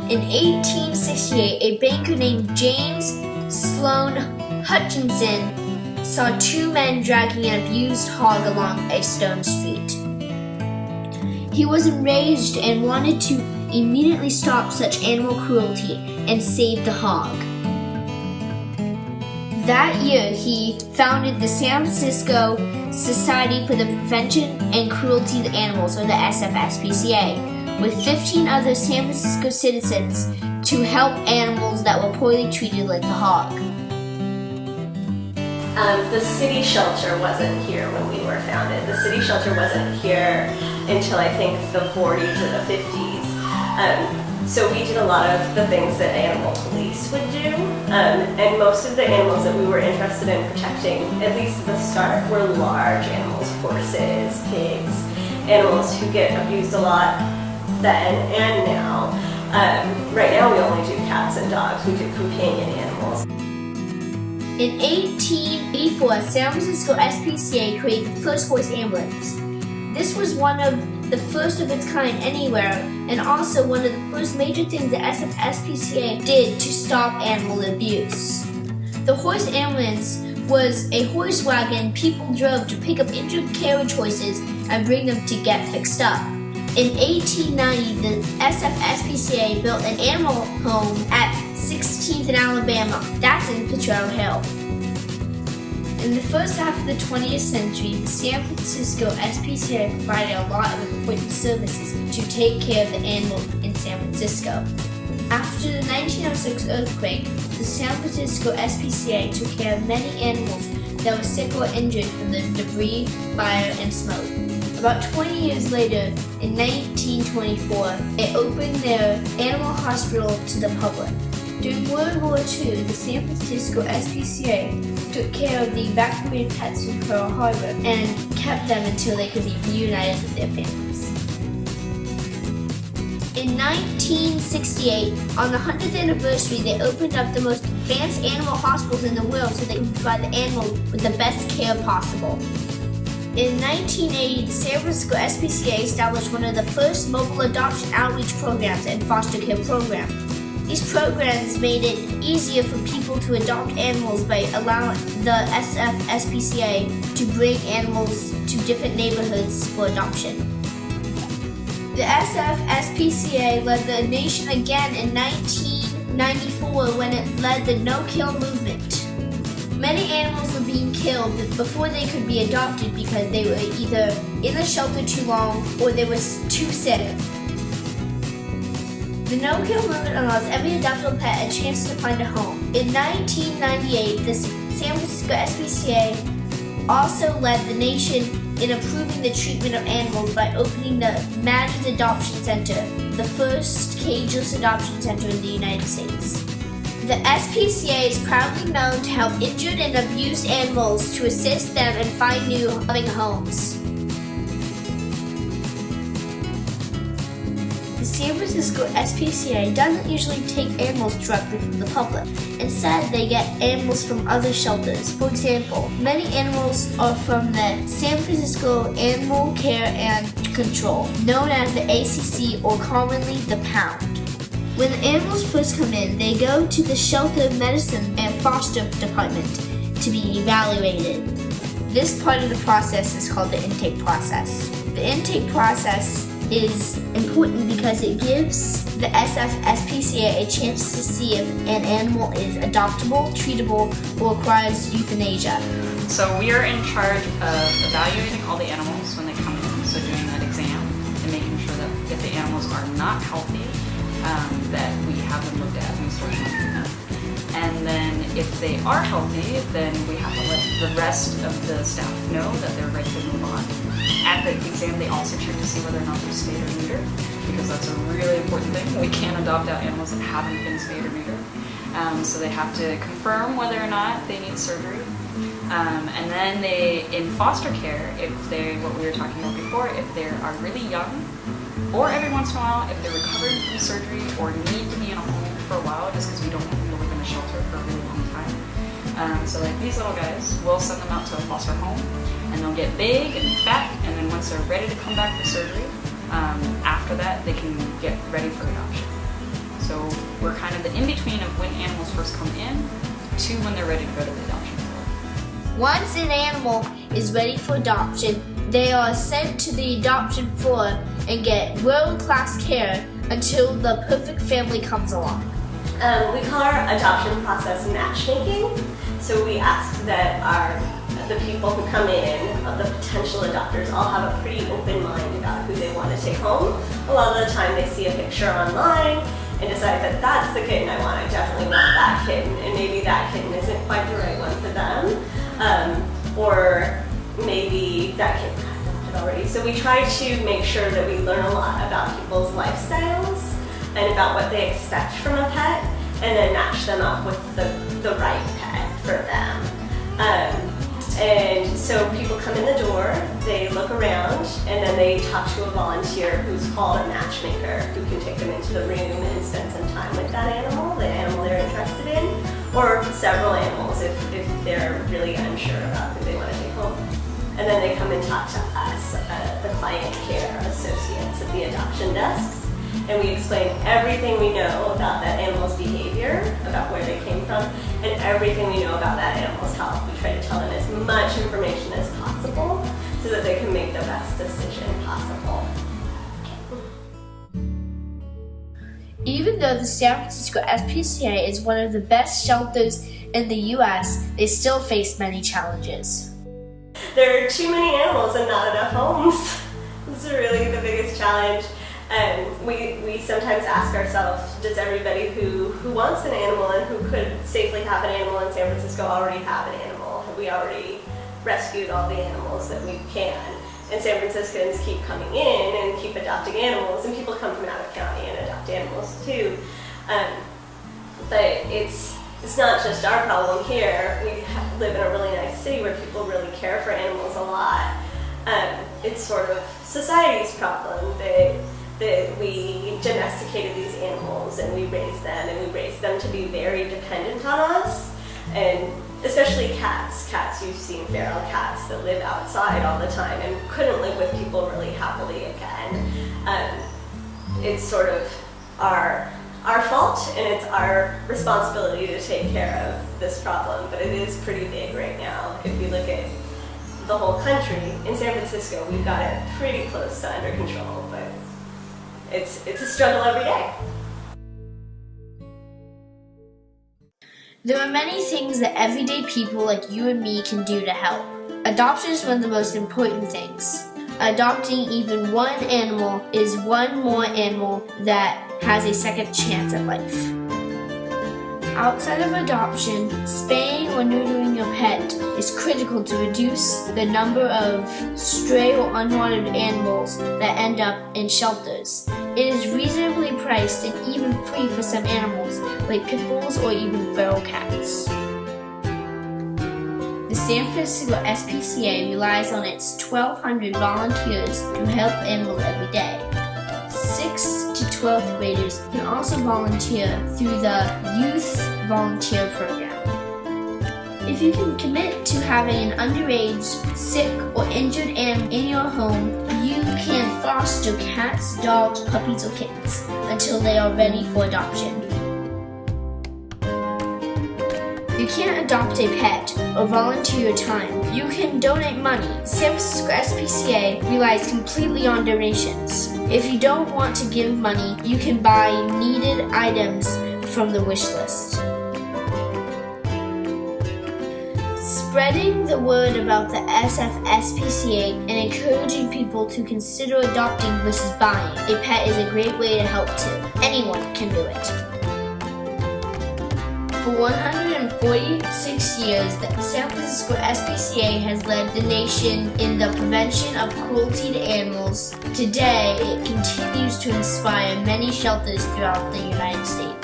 In 1868, a banker named James Sloane Hutchinson saw two men dragging an abused hog along a stone street. He was enraged and wanted to immediately stop such animal cruelty and save the hog. That year, he founded the San Francisco Society for the Prevention and Cruelty to Animals, or the SPCA, with 15 other San Francisco citizens to help animals that were poorly treated like the hog. The city shelter wasn't here when we were founded. The city shelter wasn't here until I think the 40s or the 50s. So we did a lot of the things that animal police would do. And most of the animals that we were interested in protecting, at least at the start, were large animals, horses, pigs, animals who get abused a lot then and now. Right now we only do cats and dogs. We do companion animals. In 1884, San Francisco SPCA created the first horse ambulance. This was one of the first of its kind anywhere, and also one of the first major things the SPCA did to stop animal abuse. The horse ambulance was a horse wagon people drove to pick up injured carriage horses and bring them to get fixed up. In 1890, the SPCA built an animal home at 16th in Alabama. That's in Potrero Hill. In the first half of the 20th century, the San Francisco SPCA provided a lot of important services to take care of the animals in San Francisco. After the 1906 earthquake, the San Francisco SPCA took care of many animals that were sick or injured from the debris, fire, and smoke. About 20 years later, in 1924, they opened their animal hospital to the public. During World War II, the San Francisco SPCA took care of the evacuated pets from Pearl Harbor and kept them until they could be reunited with their families. In 1968, on the 100th anniversary, they opened up the most advanced animal hospitals in the world so they could provide the animals with the best care possible. In 1980, the San Francisco SPCA established one of the first mobile adoption outreach programs and foster care programs. These programs made it easier for people to adopt animals by allowing the SPCA to bring animals to different neighborhoods for adoption. The SPCA led the nation again in 1994 when it led the no-kill movement. Many animals were being killed before they could be adopted because they were either in the shelter too long or they were too sick. The no-kill movement allows every adoptable pet a chance to find a home. In 1998, the San Francisco SPCA also led the nation in improving the treatment of animals by opening the Maddie's Adoption Center, the first cageless adoption center in the United States. The SPCA is proudly known to help injured and abused animals to assist them and find new loving homes. The San Francisco SPCA doesn't usually take animals directly from the public. Instead, they get animals from other shelters. For example, many animals are from the San Francisco Animal Care and Control, known as the ACC or commonly the Pound. When the animals first come in, they go to the Shelter Medicine and Foster Department to be evaluated. This part of the process is called the intake process. The intake process is important because it gives the SPCA a chance to see if an animal is adoptable, treatable, or requires euthanasia. So we are in charge of evaluating all the animals when they come in, so doing that exam and making sure that if the animals are not healthy, that we have them looked at and we start treating them. And then if they are healthy, then we have to let the rest of the staff know that they're ready to move on. At the exam, they also check to see whether or not they're spayed or neutered, because that's a really important thing. We can't adopt out animals that haven't been spayed or neutered. So they have to confirm whether or not they need surgery. And then in foster care, what we were talking about before, if they are really young, or every once in a while, if they're recovering from surgery or need to be in a home for a while, just because we don't want them to live in a shelter for a really long time. So like these little guys, we'll send them out to a foster home, and they'll get big and fat, and then once they're ready to come back for surgery, after that they can get ready for adoption. So we're kind of the in-between of when animals first come in to when they're ready to go to the adoption floor. Once an animal is ready for adoption, they are sent to the adoption floor and get world-class care until the perfect family comes along. We call our adoption process matchmaking. So we ask that the people who come in, the potential adopters, all have a pretty open mind about who they want to take home. A lot of the time they see a picture online and decide that that's the kitten I want. I definitely want that kitten, and maybe that kitten isn't quite the right one for them. Or maybe that kitten got adopted already. So we try to make sure that we learn a lot about people's lifestyles and about what they expect from a pet, and then match them up with the right pet for them. And so people come in the door, they look around, and then they talk to a volunteer who's called a matchmaker, who can take them into the room and spend some time with that animal, the animal they're interested in, or several animals if they're really unsure about who they want to take home. And then they come and talk to us, the client care associates at the adoption desks, and we explain everything we know about that animal's behavior, about where they came from, and everything we know about that animal's health. We try to tell them as much information as possible so that they can make the best decision possible. Even though the San Francisco SPCA is one of the best shelters in the US, they still face many challenges. There are too many animals and not enough homes. This is really the biggest challenge. We sometimes ask ourselves, does everybody who wants an animal and who could safely have an animal in San Francisco already have an animal? Have we already rescued all the animals that we can? And San Franciscans keep coming in and keep adopting animals, and people come from out of county and adopt animals too. But it's not just our problem here. We live in a really nice city where people really care for animals a lot. It's sort of society's problem that we domesticated these animals and we raised them to be very dependent on us, and especially cats. Cats, you've seen feral cats that live outside all the time and couldn't live with people really happily again. It's sort of our fault, and it's our responsibility to take care of this problem, but it is pretty big right now. If you look at the whole country, in San Francisco we've got it pretty close to under control, but it's a struggle every day. There are many things that everyday people like you and me can do to help. Adoption is one of the most important things. Adopting even one animal is one more animal that has a second chance at life. Outside of adoption, spaying or neutering your pet is critical to reduce the number of stray or unwanted animals that end up in shelters. It is reasonably priced and even free for some animals, like pit bulls or even feral cats. The San Francisco SPCA relies on its 1,200 volunteers to help animals every day. 6th to 12th graders can also volunteer through the Youth Volunteer Program. If you can commit to having an underage, sick, or injured animal in your home, you can foster cats, dogs, puppies, or kittens until they are ready for adoption. You can't adopt a pet or volunteer your time. You can donate money. San Francisco SPCA relies completely on donations. If you don't want to give money, you can buy needed items from the wish list. Spreading the word about the SPCA and encouraging people to consider adopting versus buying a pet is a great way to help too. Anyone can do it. For 146 years, the San Francisco SPCA has led the nation in the prevention of cruelty to animals. Today, it continues to inspire many shelters throughout the United States.